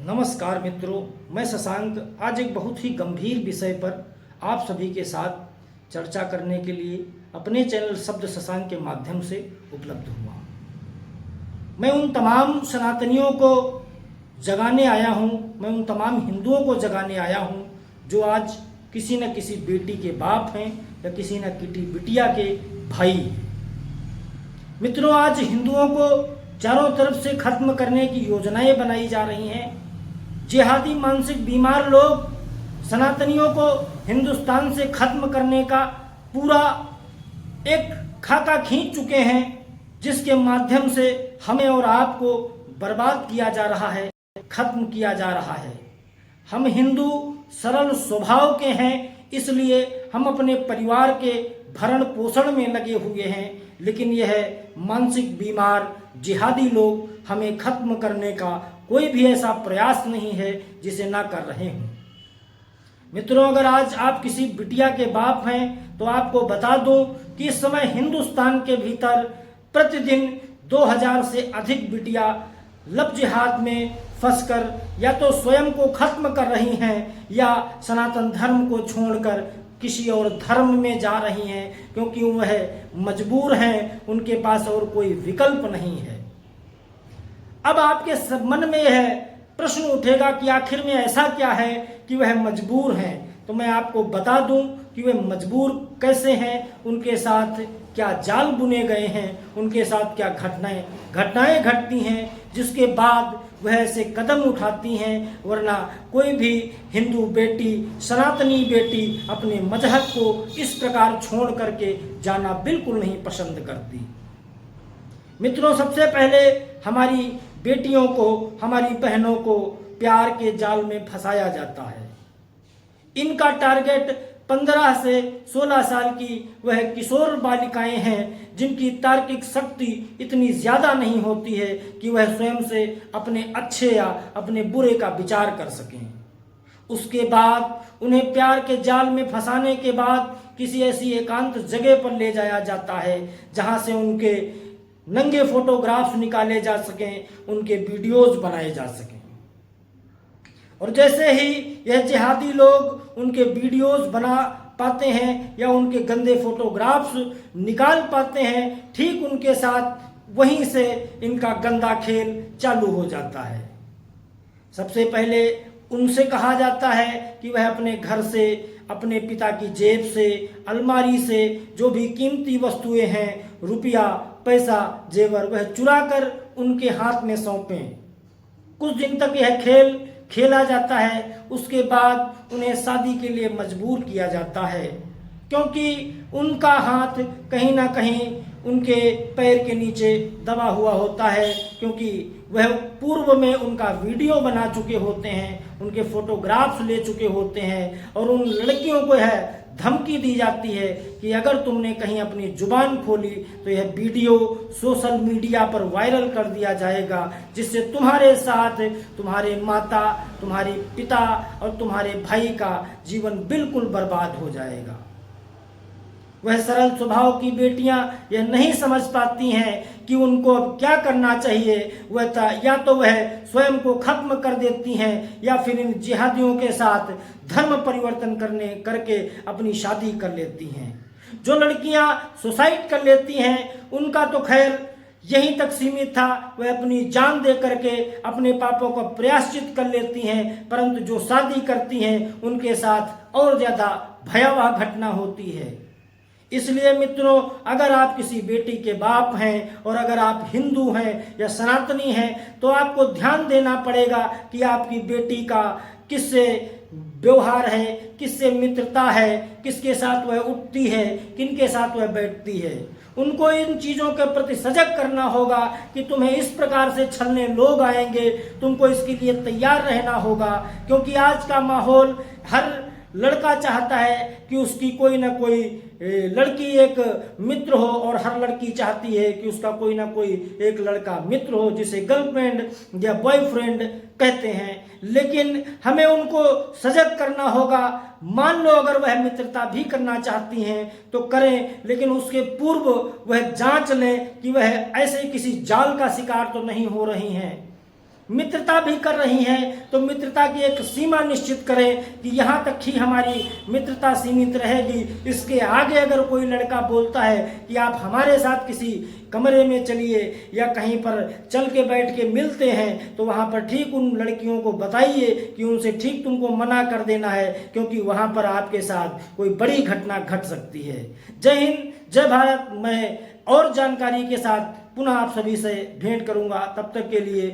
नमस्कार मित्रों, मैं शशांक आज एक बहुत ही गंभीर विषय पर आप सभी के साथ चर्चा करने के लिए अपने चैनल शब्द शशांक के माध्यम से उपलब्ध हुआ। मैं उन तमाम सनातनियों को जगाने आया हूं, मैं उन तमाम हिंदुओं को जगाने आया हूं जो आज किसी न किसी बेटी के बाप हैं या किसी न किसी बिटिया के भाई हैं। मित्रों, आज हिंदुओं को चारों तरफ से खत्म करने की योजनाएं बनाई जा रही हैं। जिहादी मानसिक बीमार लोग सनातनियों को हिंदुस्तान से खत्म करने का पूरा एक खाका खींच चुके हैं, जिसके माध्यम से हमें और आपको बर्बाद किया जा रहा है, खत्म किया जा रहा है। हम हिंदू सरल स्वभाव के हैं, इसलिए हम अपने परिवार के भरण पोषण में लगे हुए हैं, लेकिन यह मानसिक बीमार जिहादी लोग हमें खत्म करने का कोई भी ऐसा प्रयास नहीं है जिसे ना कर रहे हों। मित्रों, अगर आज आप किसी बिटिया के बाप हैं तो आपको बता दूं कि इस समय हिंदुस्तान के भीतर प्रतिदिन 2000 से अधिक बिटिया लब जिहाद में फंसकर या तो स्वयं को खत्म कर रही हैं या सनातन धर्म को छोड़कर किसी और धर्म में जा रही हैं, क्योंकि वह मजबूर हैं, उनके पास और कोई विकल्प नहीं है। अब आपके सब मन में यह प्रश्न उठेगा कि आखिर में ऐसा क्या है कि वह मजबूर हैं। तो मैं आपको बता दूं कि वे मजबूर कैसे हैं, उनके साथ क्या जाल बुने गए हैं, उनके साथ क्या घटनाएं घटती हैं, जिसके बाद वह ऐसे कदम उठाती हैं। वरना कोई भी हिंदू बेटी, सनातनी बेटी अपने मजहब को इस प्रकार छोड़ करके जाना बिल्कुल नहीं पसंद करती। मित्रों, सबसे पहले हमारी बेटियों को, हमारी बहनों को प्यार के जाल में फंसाया जाता है। इनका टारगेट 15 से 16 साल की वह किशोर बालिकाएं हैं, जिनकी तार्किक शक्ति इतनी ज्यादा नहीं होती है कि वह स्वयं से अपने अच्छे या अपने बुरे का विचार कर सकें। उसके बाद उन्हें प्यार के जाल में फंसाने के बाद किसी ऐसी एकांत जगह पर ले जाया जाता है जहां से उनके नंगे फोटोग्राफ्स निकाले जा सकें, उनके वीडियोस बनाए जा सकें। और जैसे ही यह जिहादी लोग उनके वीडियोस बना पाते हैं या उनके गंदे फोटोग्राफ्स निकाल पाते हैं, ठीक उनके साथ वहीं से इनका गंदा खेल चालू हो जाता है। सबसे पहले उनसे कहा जाता है कि वह अपने घर से, अपने पिता की जेब से, अलमारी से जो भी कीमती वस्तुएं हैं, रुपया, पैसा, जेवर, वह चुरा कर उनके हाथ में सौंपें। कुछ दिन तक यह खेल खेला जाता है। उसके बाद उन्हें शादी के लिए मजबूर किया जाता है, क्योंकि उनका हाथ कहीं ना कहीं उनके पैर के नीचे दबा हुआ होता है, क्योंकि वह पूर्व में उनका वीडियो बना चुके होते हैं, उनके फोटोग्राफ्स ले चुके होते हैं। और उन लड़कियों को यह धमकी दी जाती है कि अगर तुमने कहीं अपनी जुबान खोली तो यह वीडियो सोशल मीडिया पर वायरल कर दिया जाएगा, जिससे तुम्हारे साथ तुम्हारे माता, तुम्हारे पिता और तुम्हारे भाई का जीवन बिल्कुल बर्बाद हो जाएगा। वह सरल स्वभाव की बेटियां यह नहीं समझ पाती हैं कि उनको अब क्या करना चाहिए। या तो वह स्वयं को खत्म कर देती हैं या फिर इन जिहादियों के साथ धर्म परिवर्तन करके अपनी शादी कर लेती हैं। जो लड़कियां सुसाइड कर लेती हैं उनका तो खैर यहीं तक सीमित था, वह अपनी जान दे करके अपने पापों को प्रायश्चित कर लेती हैं, परंतु जो शादी करती हैं उनके साथ और ज्यादा भयावह घटना होती है। इसलिए मित्रों, अगर आप किसी बेटी के बाप हैं और अगर आप हिंदू हैं या सनातनी हैं तो आपको ध्यान देना पड़ेगा कि आपकी बेटी का किससे व्यवहार है, किससे मित्रता है, किसके साथ वह उठती है, किनके साथ वह बैठती है। उनको इन चीज़ों के प्रति सजग करना होगा कि तुम्हें इस प्रकार से छलने लोग आएंगे, तुमको इसके लिए तैयार रहना होगा। क्योंकि आज का माहौल, हर लड़का चाहता है कि उसकी कोई ना कोई लड़की एक मित्र हो, और हर लड़की चाहती है कि उसका कोई ना कोई एक लड़का मित्र हो, जिसे गर्लफ्रेंड या बॉयफ्रेंड कहते हैं। लेकिन हमें उनको सजग करना होगा। मान लो अगर वह मित्रता भी करना चाहती हैं तो करें, लेकिन उसके पूर्व वह जांच लें कि वह ऐसे किसी जाल का शिकार तो नहीं हो रही हैं। मित्रता भी कर रही हैं तो मित्रता की एक सीमा निश्चित करें कि यहाँ तक ही हमारी मित्रता सीमित रहेगी। इसके आगे अगर कोई लड़का बोलता है कि आप हमारे साथ किसी कमरे में चलिए या कहीं पर चल के बैठ के मिलते हैं, तो वहाँ पर ठीक उन लड़कियों को बताइए कि उनसे ठीक तुमको मना कर देना है, क्योंकि वहाँ पर आपके साथ कोई बड़ी घटना घट सकती है। जय हिंद, जय भारत। मैं और जानकारी के साथ पुनः आप सभी से भेंट करूँगा। तब तक के लिए